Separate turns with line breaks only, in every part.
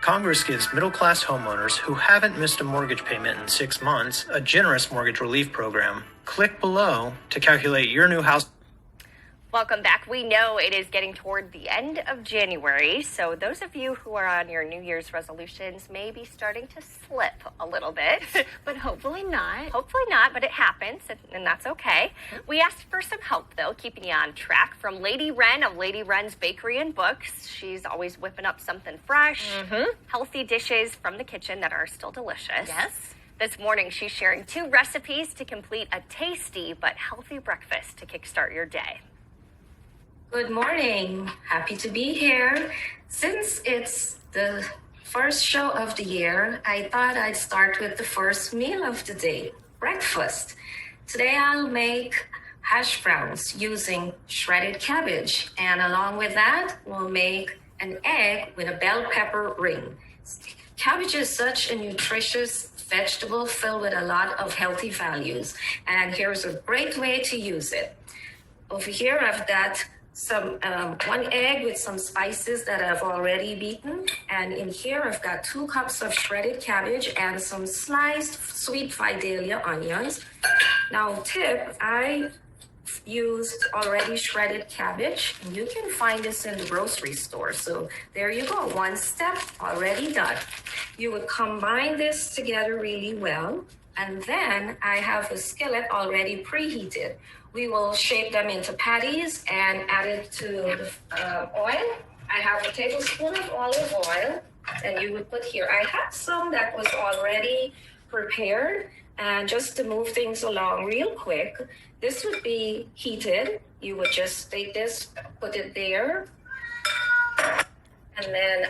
Congress gives middle-class homeowners who haven't missed a mortgage payment in 6 months a generous mortgage relief program. Click below to calculate your new house.
Welcome back. We know it is getting toward the end of January, so those of you who are on your New Year's resolutions may be starting to slip a little bit.
But hopefully not.
Hopefully not, but it happens, and that's okay. We asked for some help, though, keeping you on track from LadyRen of LadyRen's Bakery and Books. She's always whipping up something fresh, healthy dishes from the kitchen that are still delicious.
Yes.
This morning, she's sharing 2 recipes to complete a tasty but healthy breakfast to kickstart your day.
Good morning. Happy to be here. Since it's the first show of the year, I thought I'd start with the first meal of the day, breakfast. Today I'll make hash browns using shredded cabbage, and along with that, we'll make an egg with a bell pepper ring. Cabbage is such a nutritious vegetable filled with a lot of healthy values, and here's a great way to use it. Over here I've got some 1 egg with some spices that I've already beaten, and in here I've got 2 cups of shredded cabbage and some sliced sweet Vidalia onions. Now tip, I used already shredded cabbage, and you can find this in the grocery store. So there you go, 1 step already done. You would combine this together really well, and then I have a skillet already preheated. We will shape them into patties and add it to the oil. I have a tablespoon of olive oil, and you would put here. I have some that was already prepared, and just to move things along real quick, this would be heated. You would just take this, put it there, and then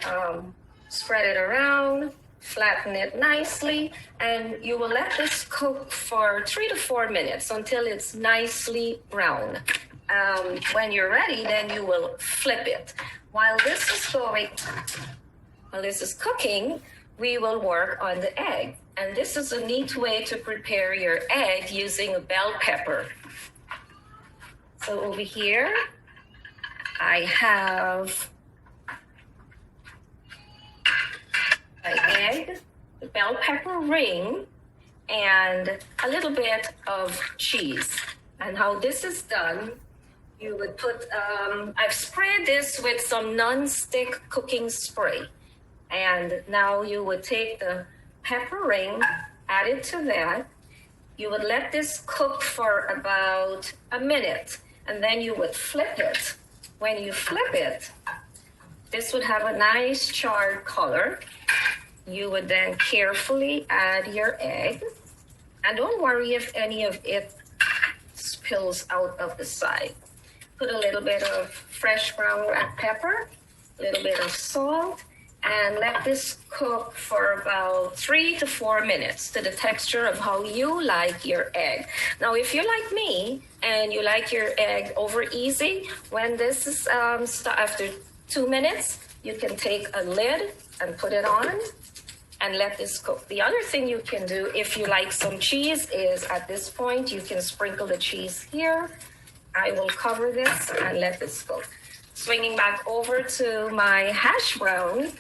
spread it around, flatten it nicely, and you will let this cook for 3 to 4 minutes until it's nicely brown. When you're ready, then you will flip it. While this is cooking, we will work on the egg. And this is a neat way to prepare your egg using a bell pepper. So over here, I have an egg, the bell pepper ring, and a little bit of cheese. And how this is done, you would put, I've sprayed this with some non-stick cooking spray. And now you would take the pepper ring, add it to that. You would let this cook for about a minute, and then you would flip it. When you flip it, this would have a nice charred color. You would then carefully add your egg, and don't worry if any of it spills out of the side. Put a little bit of fresh ground pepper, a little bit of salt, and let this cook for about 3 to 4 minutes to the texture of how you like your egg. Now, if you're like me and you like your egg over easy, when this is after 2 minutes, you can take a lid and put it on and let this cook. The other thing you can do if you like some cheese is at this point, you can sprinkle the cheese here. I will cover this and let this cook. Swinging back over to my hash brown,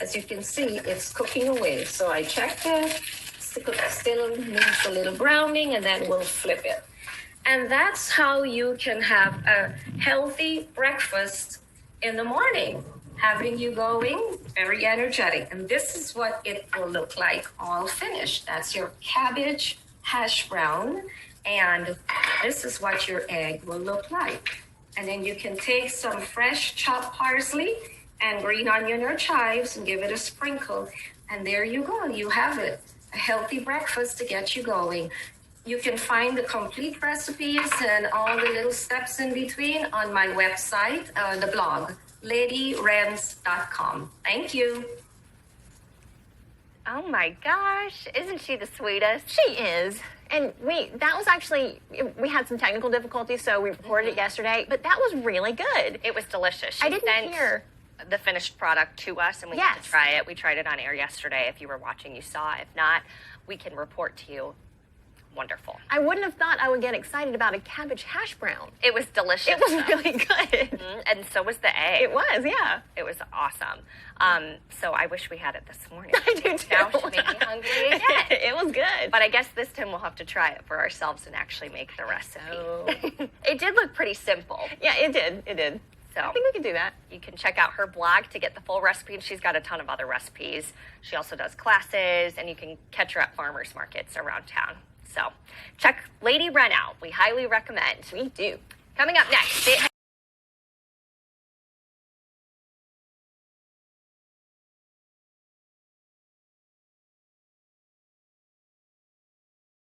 as you can see, it's cooking away. So I checked it, still needs a little browning, and then we'll flip it. And that's how you can have a healthy breakfast in the morning, having you going very energetic. And this is what it will look like all finished. That's your cabbage hash brown, and this is what your egg will look like. And then you can take some fresh chopped parsley and green onion or chives and give it a sprinkle. And there you go. You have it. A healthy breakfast to get you going. You can find the complete recipes and all the little steps in between on my website, the blog, LadyRens.com. Thank you.
Oh my gosh, isn't she the sweetest?
She is. And we had some technical difficulties, so we recorded it yesterday, but that was really good.
It was delicious.
I didn't hear
the finished product to us, and we got to try it. We tried it on air yesterday. If you were watching, you saw. If not, we can report to you wonderful.
I wouldn't have thought I would get excited about a cabbage hash brown.
It was delicious.
It was
though.
really good.
And so was the egg.
It was, yeah.
It was awesome. So I wish we had it this morning.
I do too.
Now she made me hungry again.
It was good.
But I guess this time we'll have to try it for ourselves and actually make the recipe. It did look pretty simple.
Yeah, it did. It did.
So
I think we can do that.
you can check out her blog to get the full recipe, and she's got a ton of other recipes. She also does classes, and you can catch her at farmers markets around town. So check LadyRen out. We highly recommend.
We do.
Coming up next,